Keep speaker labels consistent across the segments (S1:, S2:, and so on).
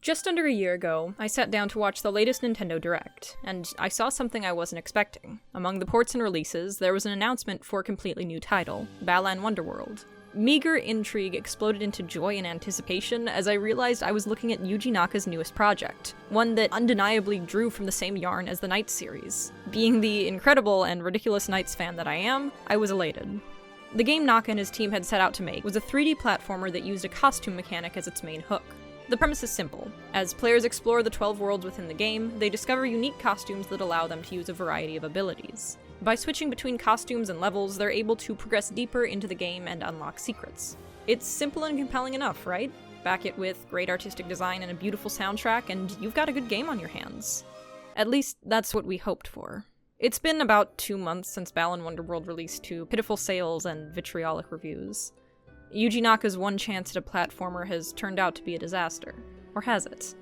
S1: Just under a year ago, I sat down to watch the latest Nintendo Direct, and I saw something I wasn't expecting. Among the ports and releases, there was an announcement for a completely new title, Balan Wonderworld. Meager intrigue exploded into joy and anticipation as I realized I was looking at Yuji Naka's newest project, one that undeniably drew from the same yarn as the Knights series. Being the incredible and ridiculous Knights fan that I am, I was elated. The game Naka and his team had set out to make was a 3D platformer that used a costume mechanic as its main hook. The premise is simple. As players explore the 12 worlds within the game, they discover unique costumes that allow them to use a variety of abilities. By switching between costumes and levels, they're able to progress deeper into the game and unlock secrets. It's simple and compelling enough, right? Back it with great artistic design and a beautiful soundtrack, and you've got a good game on your hands. At least, that's what we hoped for. It's been about 2 months since Balan Wonderworld released to pitiful sales and vitriolic reviews. Yuji Naka's one chance at a platformer has turned out to be a disaster. Or has it?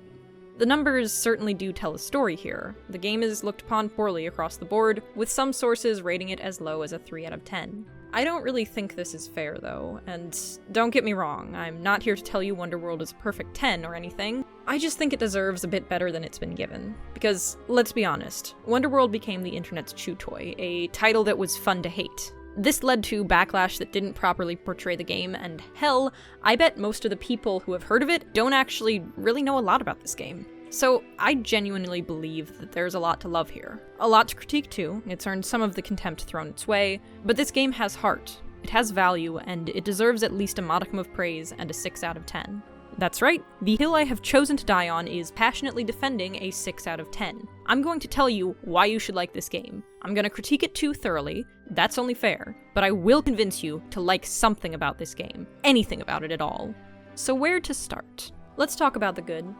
S1: The numbers certainly do tell a story here. The game is looked upon poorly across the board, with some sources rating it as low as a 3 out of 10. I don't really think this is fair, though, and don't get me wrong, I'm not here to tell you Wonderworld is a perfect 10 or anything. I just think it deserves a bit better than it's been given. Because, let's be honest, Wonderworld became the internet's chew toy, a title that was fun to hate. This led to backlash that didn't properly portray the game, and hell, I bet most of the people who have heard of it don't actually really know a lot about this game. So I genuinely believe that there's a lot to love here. A lot to critique too, it's earned some of the contempt thrown its way, but this game has heart, it has value, and it deserves at least a modicum of praise and a 6 out of 10. That's right, the hill I have chosen to die on is passionately defending a 6 out of 10. I'm going to tell you why you should like this game. I'm going to critique it too thoroughly, that's only fair, but I will convince you to like something about this game. Anything about it at all. So where to start? Let's talk about the good.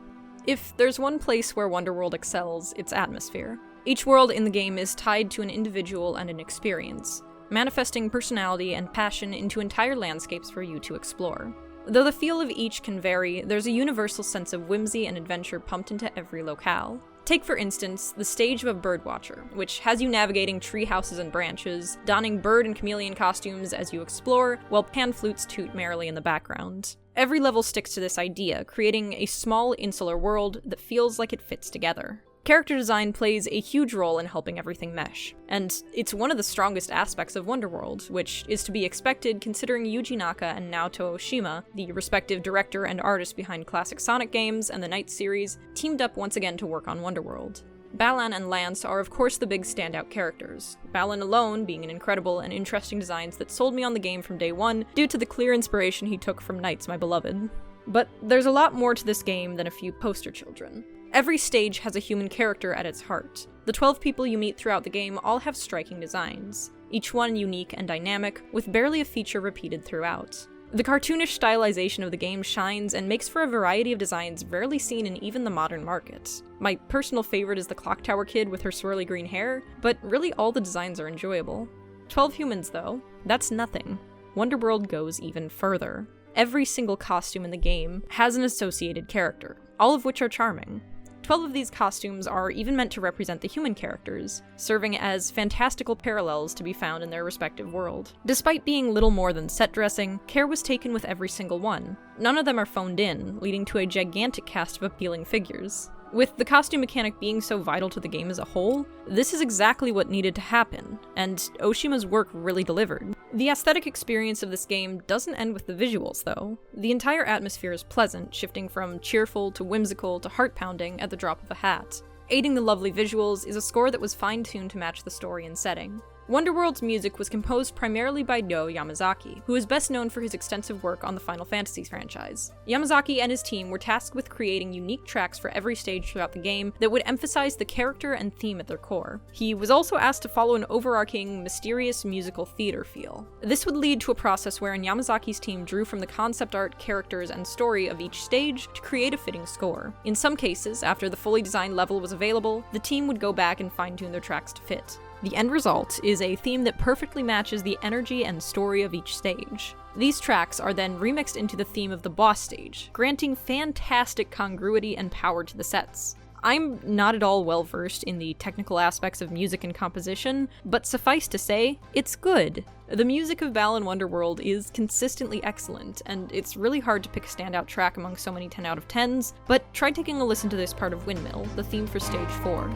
S1: If there's one place where Wonderworld excels, it's atmosphere. Each world in the game is tied to an individual and an experience, manifesting personality and passion into entire landscapes for you to explore. Though the feel of each can vary, there's a universal sense of whimsy and adventure pumped into every locale. Take, for instance, the stage of a birdwatcher, which has you navigating tree houses and branches, donning bird and chameleon costumes as you explore, while pan flutes toot merrily in the background. Every level sticks to this idea, creating a small, insular world that feels like it fits together. Character design plays a huge role in helping everything mesh, and it's one of the strongest aspects of Wonderworld, which is to be expected considering Yuji Naka and Naoto Oshima, the respective director and artist behind classic Sonic games and the Knights series, teamed up once again to work on Wonderworld. Balan and Lance are of course the big standout characters, Balan alone being an incredible and interesting designs that sold me on the game from day one due to the clear inspiration he took from Knights, my beloved. But there's a lot more to this game than a few poster children. Every stage has a human character at its heart. The 12 people you meet throughout the game all have striking designs, each one unique and dynamic, with barely a feature repeated throughout. The cartoonish stylization of the game shines and makes for a variety of designs rarely seen in even the modern market. My personal favorite is the clock tower kid with her swirly green hair, but really all the designs are enjoyable. 12 humans though, that's nothing. Wonderworld goes even further. Every single costume in the game has an associated character, all of which are charming. 12 of these costumes are even meant to represent the human characters, serving as fantastical parallels to be found in their respective world. Despite being little more than set dressing, care was taken with every single one. None of them are phoned in, leading to a gigantic cast of appealing figures. With the costume mechanic being so vital to the game as a whole, this is exactly what needed to happen, and Oshima's work really delivered. The aesthetic experience of this game doesn't end with the visuals, though. The entire atmosphere is pleasant, shifting from cheerful to whimsical to heart-pounding at the drop of a hat. Aiding the lovely visuals is a score that was fine-tuned to match the story and setting. Wonderworld's music was composed primarily by Ryo Yamazaki, who is best known for his extensive work on the Final Fantasy franchise. Yamazaki and his team were tasked with creating unique tracks for every stage throughout the game that would emphasize the character and theme at their core. He was also asked to follow an overarching, mysterious musical theater feel. This would lead to a process wherein Yamazaki's team drew from the concept art, characters, and story of each stage to create a fitting score. In some cases, after the fully designed level was available, the team would go back and fine-tune their tracks to fit. The end result is a theme that perfectly matches the energy and story of each stage. These tracks are then remixed into the theme of the boss stage, granting fantastic congruity and power to the sets. I'm not at all well versed in the technical aspects of music and composition, but suffice to say, it's good. The music of Balan Wonderworld is consistently excellent, and it's really hard to pick a standout track among so many 10 out of 10s, but try taking a listen to this part of Windmill, the theme for Stage 4.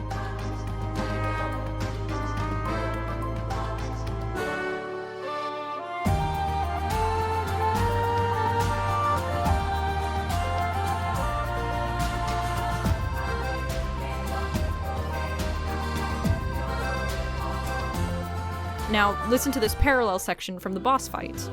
S1: Now, listen to this parallel section from the boss fight.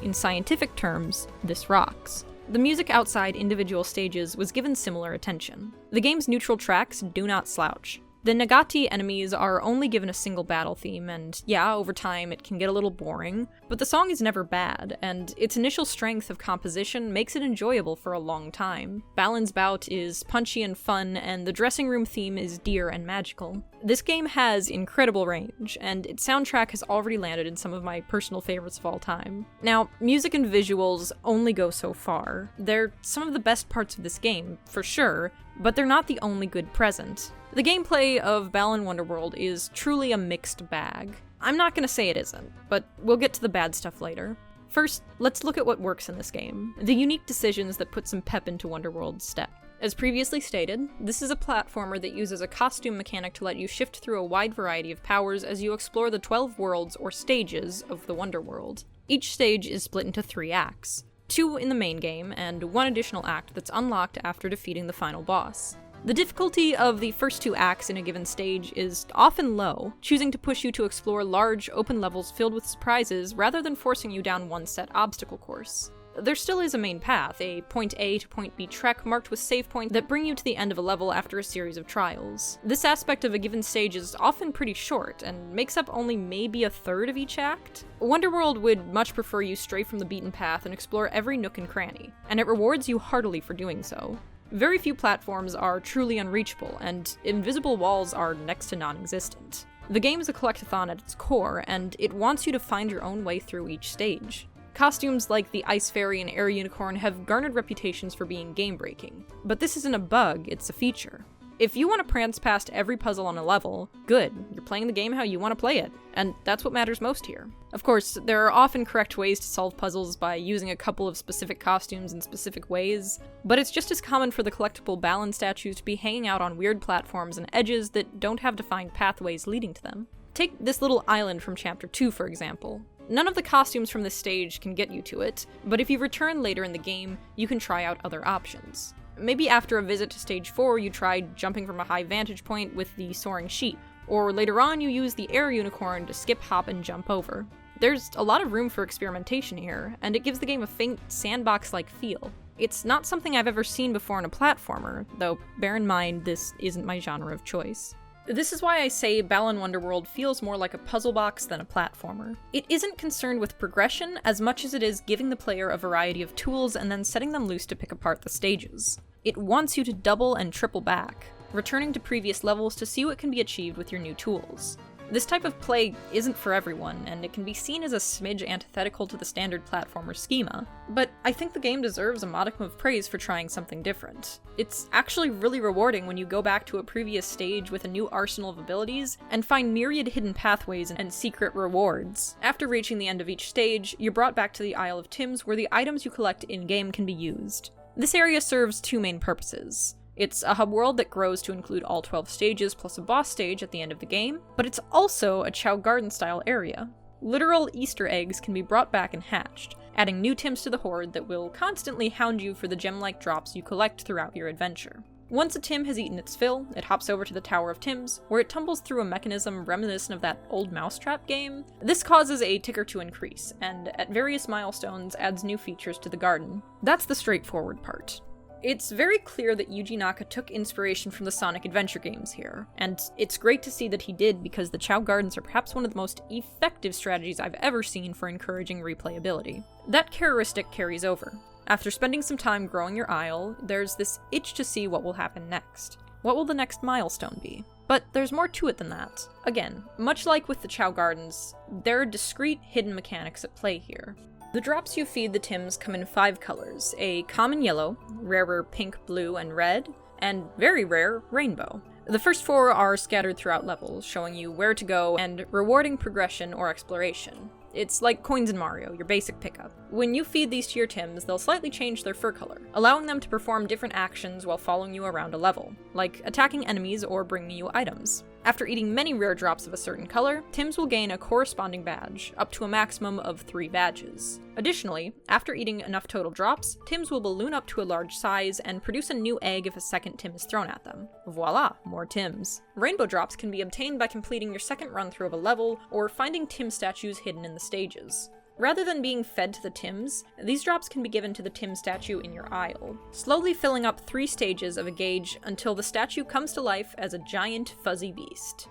S1: In scientific terms, this rocks. The music outside individual stages was given similar attention. The game's neutral tracks do not slouch. The Nagati enemies are only given a single battle theme, and yeah, over time it can get a little boring, but the song is never bad, and its initial strength of composition makes it enjoyable for a long time. Balin's bout is punchy and fun, and the dressing room theme is dear and magical. This game has incredible range, and its soundtrack has already landed in some of my personal favorites of all time. Now, music and visuals only go so far. They're some of the best parts of this game, for sure, but they're not the only good present. The gameplay of Balan Wonderworld is truly a mixed bag. I'm not gonna say it isn't, but we'll get to the bad stuff later. First, let's look at what works in this game, the unique decisions that put some pep into Wonderworld's step. As previously stated, this is a platformer that uses a costume mechanic to let you shift through a wide variety of powers as you explore the 12 worlds or stages of the Wonderworld. Each stage is split into 3 acts, 2 in the main game, and 1 additional act that's unlocked after defeating the final boss. The difficulty of the first 2 acts in a given stage is often low, choosing to push you to explore large, open levels filled with surprises rather than forcing you down one set obstacle course. There still is a main path, a point A to point B trek marked with save points that bring you to the end of a level after a series of trials. This aspect of a given stage is often pretty short, and makes up only maybe a third of each act. Wonderworld would much prefer you stray from the beaten path and explore every nook and cranny, and it rewards you heartily for doing so. Very few platforms are truly unreachable, and invisible walls are next to non-existent. The game is a collectathon at its core, and it wants you to find your own way through each stage. Costumes like the Ice Fairy and Air Unicorn have garnered reputations for being game-breaking, but this isn't a bug, it's a feature. If you want to prance past every puzzle on a level, good, you're playing the game how you want to play it, and that's what matters most here. Of course, there are often correct ways to solve puzzles by using a couple of specific costumes in specific ways, but it's just as common for the collectible Balan statues to be hanging out on weird platforms and edges that don't have defined pathways leading to them. Take this little island from Chapter 2, for example. None of the costumes from this stage can get you to it, but if you return later in the game, you can try out other options. Maybe after a visit to Stage 4 you try jumping from a high vantage point with the soaring sheep, or later on you use the Air Unicorn to skip, hop, and jump over. There's a lot of room for experimentation here, and it gives the game a faint sandbox-like feel. It's not something I've ever seen before in a platformer, though bear in mind this isn't my genre of choice. This is why I say Balan Wonderworld feels more like a puzzle box than a platformer. It isn't concerned with progression as much as it is giving the player a variety of tools and then setting them loose to pick apart the stages. It wants you to double and triple back, returning to previous levels to see what can be achieved with your new tools. This type of play isn't for everyone, and it can be seen as a smidge antithetical to the standard platformer schema, but I think the game deserves a modicum of praise for trying something different. It's actually really rewarding when you go back to a previous stage with a new arsenal of abilities and find myriad hidden pathways and secret rewards. After reaching the end of each stage, you're brought back to the Isle of Tims where the items you collect in-game can be used. This area serves 2 main purposes. It's a hub world that grows to include all 12 stages plus a boss stage at the end of the game, but it's also a Chow Garden-style area. Literal Easter eggs can be brought back and hatched, adding new Tims to the horde that will constantly hound you for the gem-like drops you collect throughout your adventure. Once a Tim has eaten its fill, it hops over to the Tower of Tims, where it tumbles through a mechanism reminiscent of that old Mousetrap game. This causes a ticker to increase, and at various milestones adds new features to the garden. That's the straightforward part. It's very clear that Yuji Naka took inspiration from the Sonic Adventure games here, and it's great to see that he did because the Chao Gardens are perhaps one of the most effective strategies I've ever seen for encouraging replayability. That characteristic carries over. After spending some time growing your isle, there's this itch to see what will happen next. What will the next milestone be? But there's more to it than that. Again, much like with the Chao Gardens, there are discrete hidden mechanics at play here. The drops you feed the Tims come in 5 colors: a common yellow, rarer pink, blue, and red, and very rare rainbow. The first 4 are scattered throughout levels, showing you where to go and rewarding progression or exploration. It's like coins in Mario, your basic pickup. When you feed these to your Tims, they'll slightly change their fur color, allowing them to perform different actions while following you around a level, like attacking enemies or bringing you items. After eating many rare drops of a certain color, Tims will gain a corresponding badge, up to a maximum of 3 badges. Additionally, after eating enough total drops, Tims will balloon up to a large size and produce a new egg if a second Tim is thrown at them. Voila, more Tims. Rainbow drops can be obtained by completing your second run-through of a level, or finding Tim statues hidden in the stages. Rather than being fed to the Tims, these drops can be given to the Tim statue in your isle, slowly filling up 3 stages of a gauge until the statue comes to life as a giant fuzzy beast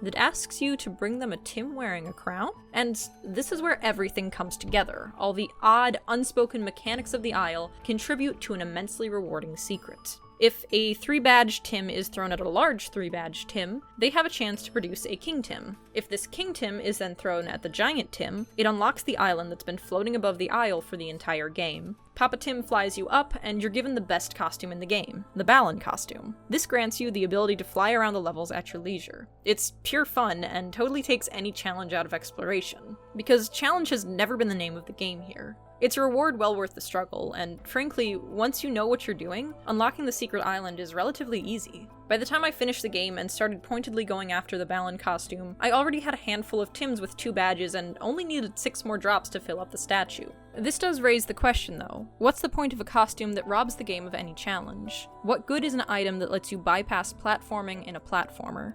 S1: that asks you to bring them a Tim wearing a crown? And this is where everything comes together. All the odd, unspoken mechanics of the isle contribute to an immensely rewarding secret. If a 3-badge Tim is thrown at a large 3-badge Tim, they have a chance to produce a King Tim. If this King Tim is then thrown at the Giant Tim, it unlocks the island that's been floating above the isle for the entire game. Papa Tim flies you up, and you're given the best costume in the game, the Balin Costume. This grants you the ability to fly around the levels at your leisure. It's pure fun, and totally takes any challenge out of exploration, because challenge has never been the name of the game here. It's a reward well worth the struggle, and frankly, once you know what you're doing, unlocking the secret island is relatively easy. By the time I finished the game and started pointedly going after the Balin Costume, I already had a handful of Tims with 2 badges and only needed 6 more drops to fill up the statue. This does raise the question though, what's the point of a costume that robs the game of any challenge? What good is an item that lets you bypass platforming in a platformer?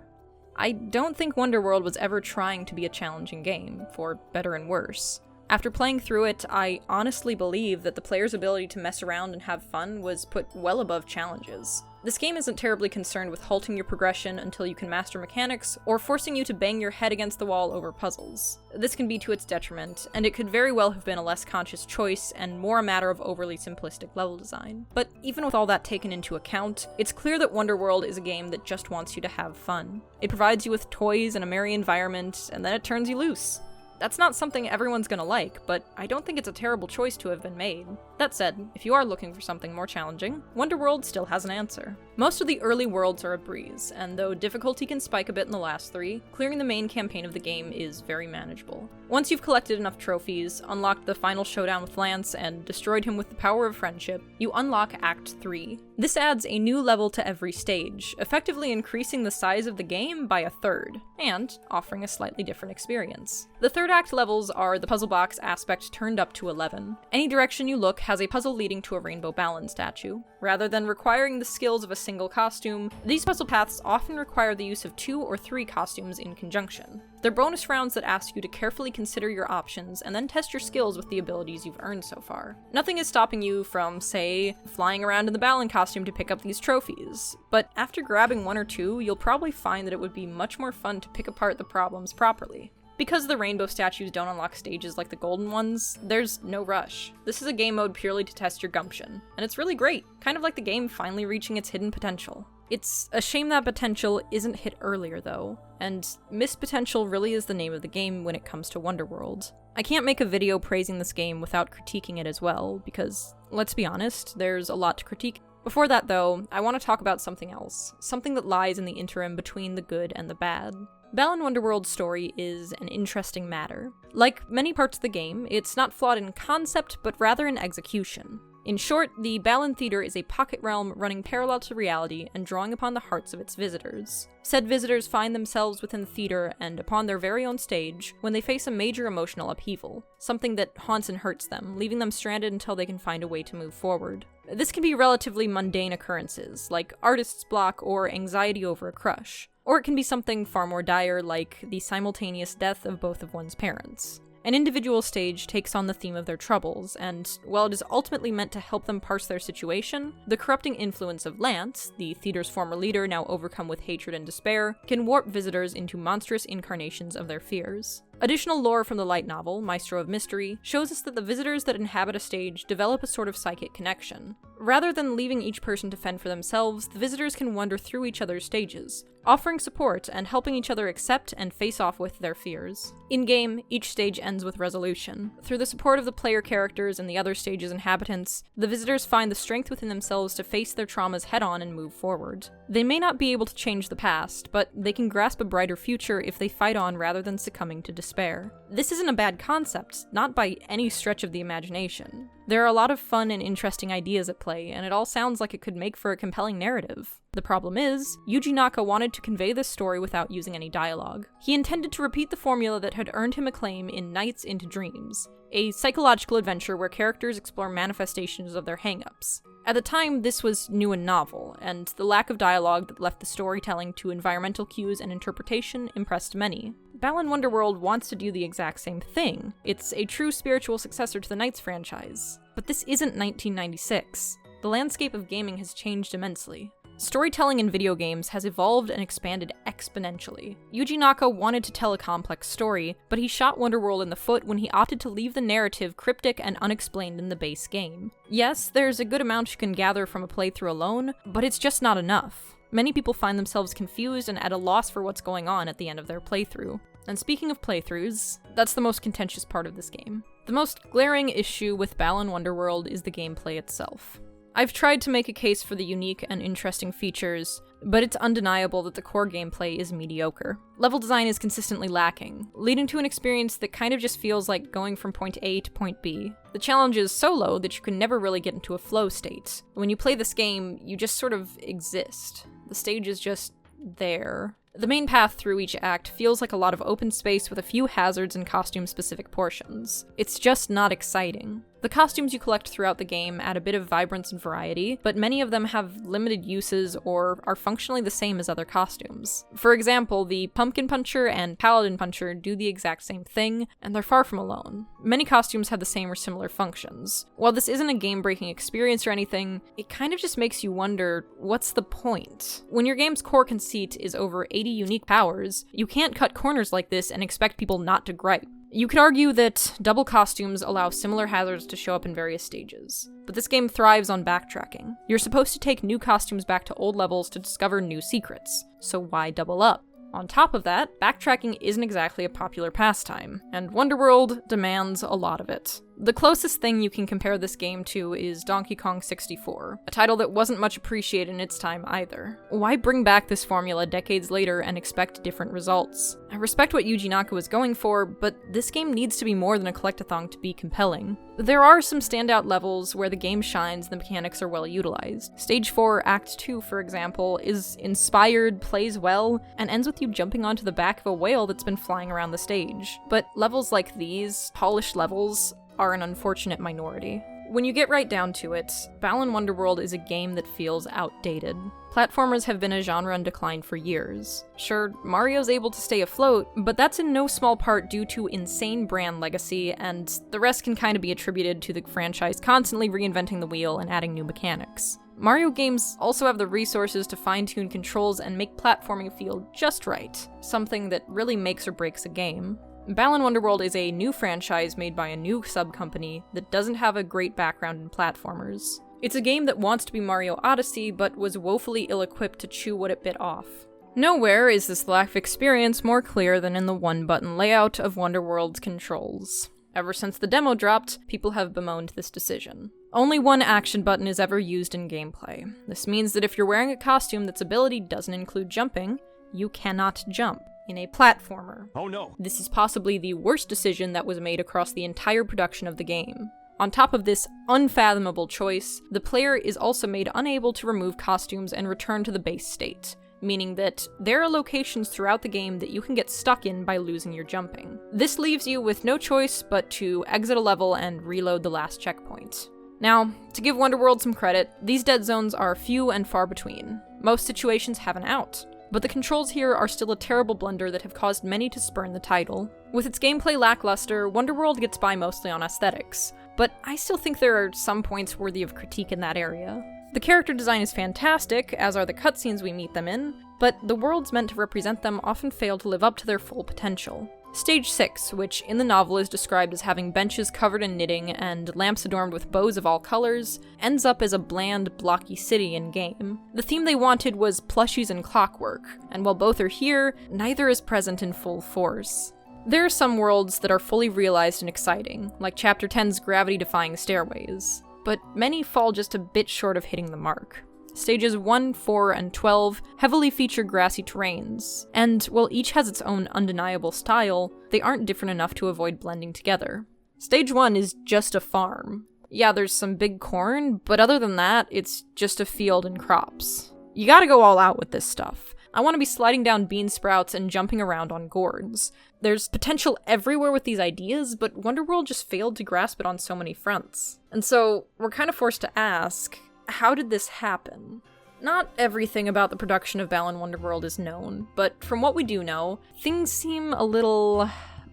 S1: I don't think Wonderworld was ever trying to be a challenging game, for better and worse. After playing through it, I honestly believe that the player's ability to mess around and have fun was put well above challenges. This game isn't terribly concerned with halting your progression until you can master mechanics, or forcing you to bang your head against the wall over puzzles. This can be to its detriment, and it could very well have been a less conscious choice and more a matter of overly simplistic level design. But even with all that taken into account, it's clear that Wonderworld is a game that just wants you to have fun. It provides you with toys and a merry environment, and then it turns you loose. That's not something everyone's gonna like, but I don't think it's a terrible choice to have been made. That said, if you are looking for something more challenging, Wonderworld still has an answer. Most of the early worlds are a breeze, and though difficulty can spike a bit in the last 3, clearing the main campaign of the game is very manageable. Once you've collected enough trophies, unlocked the final showdown with Lance, and destroyed him with the power of friendship, you unlock Act 3. This adds a new level to every stage, effectively increasing the size of the game by 1/3, and offering a slightly different experience. The 3rd act levels are the puzzle box aspect turned up to 11. Any direction you look has a puzzle leading to a rainbow Balin statue. Rather than requiring the skills of a single costume, these puzzle paths often require the use of 2 or 3 costumes in conjunction. They're bonus rounds that ask you to carefully consider your options and then test your skills with the abilities you've earned so far. Nothing is stopping you from, say, flying around in the Balin costume to pick up these trophies, but after grabbing 1 or 2, you'll probably find that it would be much more fun to pick apart the problems properly. Because the rainbow statues don't unlock stages like the golden ones, there's no rush. This is a game mode purely to test your gumption, and it's really great, kind of like the game finally reaching its hidden potential. It's a shame that potential isn't hit earlier though, and missed potential really is the name of the game when it comes to Wonderworld. I can't make a video praising this game without critiquing it as well, because, let's be honest, there's a lot to critique. Before that though, I want to talk about something else, something that lies in the interim between the good and the bad. Balan Wonderworld's story is an interesting matter. Like many parts of the game, it's not flawed in concept, but rather in execution. In short, the Balin Theater is a pocket realm running parallel to reality and drawing upon the hearts of its visitors. Said visitors find themselves within the theater and upon their very own stage when they face a major emotional upheaval, something that haunts and hurts them, leaving them stranded until they can find a way to move forward. This can be relatively mundane occurrences, like artist's block or anxiety over a crush. Or it can be something far more dire, like the simultaneous death of both of one's parents. An individual stage takes on the theme of their troubles, and while it is ultimately meant to help them parse their situation, the corrupting influence of Lance, the theater's former leader now overcome with hatred and despair, can warp visitors into monstrous incarnations of their fears. Additional lore from the light novel, Maestro of Mystery, shows us that the visitors that inhabit a stage develop a sort of psychic connection. Rather than leaving each person to fend for themselves, the visitors can wander through each other's stages, offering support and helping each other accept and face off with their fears. In-game, each stage ends with resolution. Through the support of the player characters and the other stage's inhabitants, the visitors find the strength within themselves to face their traumas head-on and move forward. They may not be able to change the past, but they can grasp a brighter future if they fight on rather than succumbing to despair. This isn't a bad concept, not by any stretch of the imagination. There are a lot of fun and interesting ideas at play, and it all sounds like it could make for a compelling narrative. The problem is, Yuji Naka wanted to convey this story without using any dialogue. He intended to repeat the formula that had earned him acclaim in Nights into Dreams, a psychological adventure where characters explore manifestations of their hang-ups. At the time, this was new and novel, and the lack of dialogue that left the storytelling to environmental cues and interpretation impressed many. Balan Wonderworld wants to do the exact same thing. It's a true spiritual successor to the Knights franchise. But this isn't 1996. The landscape of gaming has changed immensely. Storytelling in video games has evolved and expanded exponentially. Yuji Naka wanted to tell a complex story, but he shot Wonderworld in the foot when he opted to leave the narrative cryptic and unexplained in the base game. Yes, there's a good amount you can gather from a playthrough alone, but it's just not enough. Many people find themselves confused and at a loss for what's going on at the end of their playthrough. And speaking of playthroughs, that's the most contentious part of this game. The most glaring issue with Balan Wonderworld is the gameplay itself. I've tried to make a case for the unique and interesting features, but it's undeniable that the core gameplay is mediocre. Level design is consistently lacking, leading to an experience that kind of just feels like going from point A to point B. The challenge is so low that you can never really get into a flow state. When you play this game, you just sort of exist. The stage is just there. The main path through each act feels like a lot of open space with a few hazards and costume-specific portions. It's just not exciting. The costumes you collect throughout the game add a bit of vibrance and variety, but many of them have limited uses or are functionally the same as other costumes. For example, the Pumpkin Puncher and Paladin Puncher do the exact same thing, and they're far from alone. Many costumes have the same or similar functions. While this isn't a game-breaking experience or anything, it kind of just makes you wonder, what's the point? When your game's core conceit is over 80 unique powers, you can't cut corners like this and expect people not to gripe. You could argue that double costumes allow similar hazards to show up in various stages, but this game thrives on backtracking. You're supposed to take new costumes back to old levels to discover new secrets, so why double up? On top of that, backtracking isn't exactly a popular pastime, and Wonderworld demands a lot of it. The closest thing you can compare this game to is Donkey Kong 64, a title that wasn't much appreciated in its time either. Why bring back this formula decades later and expect different results? I respect what Yuji Naka was going for, but this game needs to be more than a collectathon to be compelling. There are some standout levels where the game shines and the mechanics are well utilized. Stage 4, Act 2, for example, is inspired, plays well, and ends with you jumping onto the back of a whale that's been flying around the stage. But levels like these, polished levels, are an unfortunate minority. When you get right down to it, Balan Wonderworld is a game that feels outdated. Platformers have been a genre in decline for years. Sure, Mario's able to stay afloat, but that's in no small part due to insane brand legacy, and the rest can kind of be attributed to the franchise constantly reinventing the wheel and adding new mechanics. Mario games also have the resources to fine-tune controls and make platforming feel just right, something that really makes or breaks a game. Balan Wonderworld is a new franchise made by a new sub-company that doesn't have a great background in platformers. It's a game that wants to be Mario Odyssey, but was woefully ill-equipped to chew what it bit off. Nowhere is this lack of experience more clear than in the one-button layout of Wonderworld's controls. Ever since the demo dropped, people have bemoaned this decision. Only one action button is ever used in gameplay. This means that if you're wearing a costume that's ability doesn't include jumping, you cannot jump in a platformer.
S2: Oh no!
S1: This is possibly the worst decision that was made across the entire production of the game. On top of this unfathomable choice, the player is also made unable to remove costumes and return to the base state, meaning that there are locations throughout the game that you can get stuck in by losing your jumping. This leaves you with no choice but to exit a level and reload the last checkpoint. Now, to give Wonderworld some credit, these dead zones are few and far between. Most situations have an out. but the controls here are still a terrible blunder that have caused many to spurn the title. With its gameplay lackluster, Wonderworld gets by mostly on aesthetics, but I still think there are some points worthy of critique in that area. The character design is fantastic, as are the cutscenes we meet them in, but the worlds meant to represent them often fail to live up to their full potential. Stage 6, which in the novel is described as having benches covered in knitting and lamps adorned with bows of all colors, ends up as a bland, blocky city in-game. The theme they wanted was plushies and clockwork, and while both are here, neither is present in full force. There are some worlds that are fully realized and exciting, like Chapter 10's gravity-defying stairways, but many fall just a bit short of hitting the mark. Stages 1, 4, and 12 heavily feature grassy terrains, and while each has its own undeniable style, they aren't different enough to avoid blending together. Stage 1 is just a farm. Yeah, there's some big corn, but other than that, it's just a field and crops. You gotta go all out with this stuff. I want to be sliding down bean sprouts and jumping around on gourds. There's potential everywhere with these ideas, but Wonderworld just failed to grasp it on so many fronts. And so, we're kind of forced to ask, how did this happen? Not everything about the production of Balan Wonderworld is known, but from what we do know, things seem a little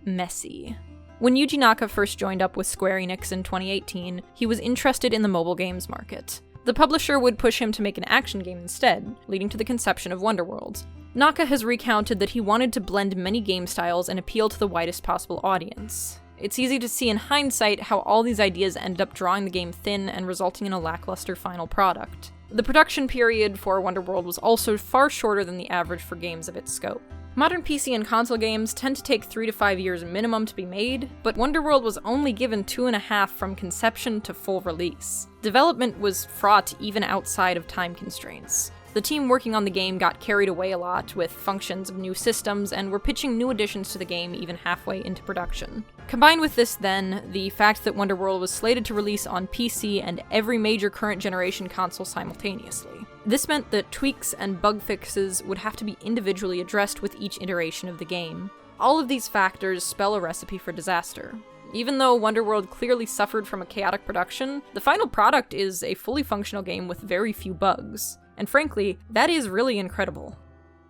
S1: messy. When Yuji Naka first joined up with Square Enix in 2018, he was interested in the mobile games market. The publisher would push him to make an action game instead, leading to the conception of Wonderworld. Naka has recounted that he wanted to blend many game styles and appeal to the widest possible audience. It's easy to see in hindsight how all these ideas ended up drawing the game thin and resulting in a lackluster final product. The production period for Wonderworld was also far shorter than the average for games of its scope. Modern PC and console games tend to take 3 to 5 years minimum to be made, but Wonderworld was only given 2.5 from conception to full release. Development was fraught even outside of time constraints. The team working on the game got carried away a lot with functions of new systems and were pitching new additions to the game even halfway into production. Combined with this then, the fact that Wonderworld was slated to release on PC and every major current generation console simultaneously. This meant that tweaks and bug fixes would have to be individually addressed with each iteration of the game. All of these factors spell a recipe for disaster. Even though Wonderworld clearly suffered from a chaotic production, the final product is a fully functional game with very few bugs. And frankly, that is really incredible.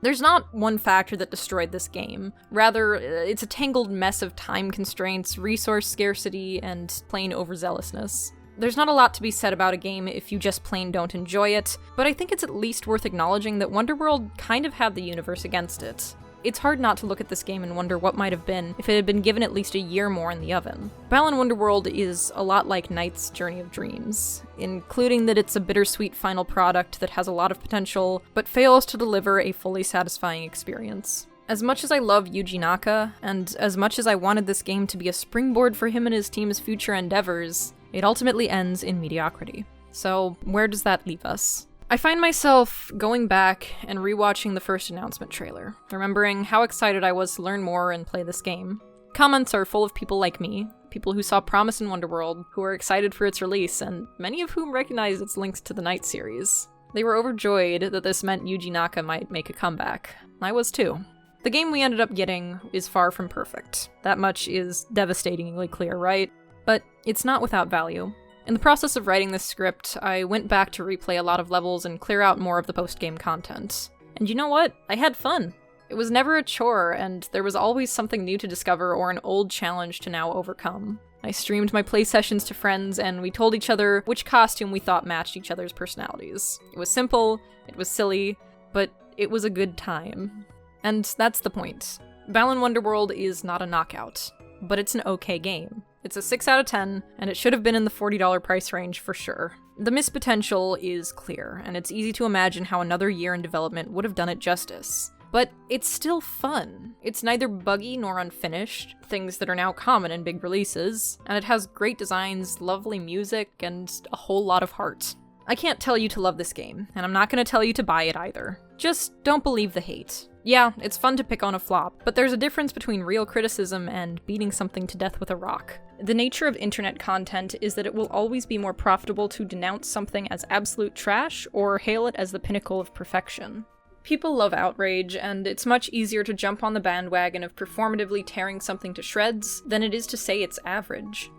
S1: There's not one factor that destroyed this game. Rather, it's a tangled mess of time constraints, resource scarcity, and plain overzealousness. There's not a lot to be said about a game if you just plain don't enjoy it, but I think it's at least worth acknowledging that Wonderworld kind of had the universe against it. It's hard not to look at this game and wonder what might have been if it had been given at least a year more in the oven. Balan Wonderworld is a lot like Knight's Journey of Dreams, including that it's a bittersweet final product that has a lot of potential, but fails to deliver a fully satisfying experience. As much as I love Yuji Naka, and as much as I wanted this game to be a springboard for him and his team's future endeavors, it ultimately ends in mediocrity. So, where does that leave us? I find myself going back and rewatching the first announcement trailer, remembering how excited I was to learn more and play this game. Comments are full of people like me, people who saw promise in Wonderworld, who are excited for its release, and many of whom recognize its links to the Night series. They were overjoyed that this meant Yuji Naka might make a comeback. I was too. The game we ended up getting is far from perfect. That much is devastatingly clear, right? But it's not without value. In the process of writing this script, I went back to replay a lot of levels and clear out more of the post-game content. And you know what? I had fun. It was never a chore, and there was always something new to discover or an old challenge to now overcome. I streamed my play sessions to friends, and we told each other which costume we thought matched each other's personalities. It was simple, it was silly, but it was a good time. And that's the point. Balan Wonderworld is not a knockout, but it's an okay game. It's a 6 out of 10, and it should have been in the $40 price range for sure. The missed potential is clear, and it's easy to imagine how another year in development would have done it justice. But it's still fun. It's neither buggy nor unfinished, things that are now common in big releases, and it has great designs, lovely music, and a whole lot of heart. I can't tell you to love this game, and I'm not gonna tell you to buy it either. Just don't believe the hate. Yeah, it's fun to pick on a flop, but there's a difference between real criticism and beating something to death with a rock. The nature of internet content is that it will always be more profitable to denounce something as absolute trash or hail it as the pinnacle of perfection. People love outrage, and it's much easier to jump on the bandwagon of performatively tearing something to shreds than it is to say it's average.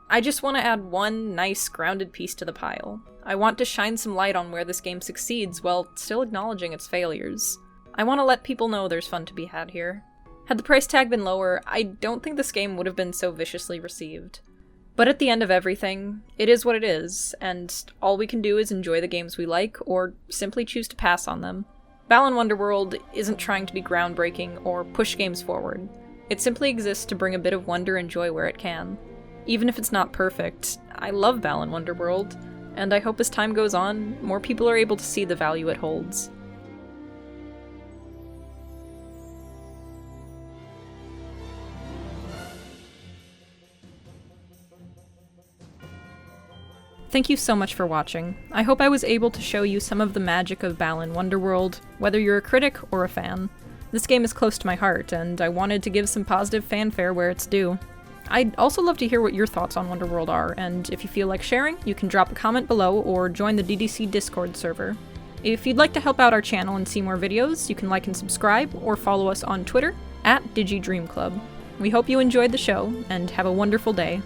S1: I just want to add one nice, grounded piece to the pile. I want to shine some light on where this game succeeds while still acknowledging its failures. I want to let people know there's fun to be had here. Had the price tag been lower, I don't think this game would have been so viciously received. But at the end of everything, it is what it is, and all we can do is enjoy the games we like, or simply choose to pass on them. Balan Wonderworld isn't trying to be groundbreaking or push games forward. It simply exists to bring a bit of wonder and joy where it can. Even if it's not perfect, I love Balan Wonderworld, and I hope as time goes on, more people are able to see the value it holds. Thank you so much for watching. I hope I was able to show you some of the magic of Balan Wonderworld, whether you're a critic or a fan. This game is close to my heart, and I wanted to give some positive fanfare where it's due. I'd also love to hear what your thoughts on Wonderworld are, and if you feel like sharing, you can drop a comment below or join the DDC Discord server. If you'd like to help out our channel and see more videos, you can like and subscribe, or follow us on Twitter, @DigiDreamClub. We hope you enjoyed the show, and have a wonderful day.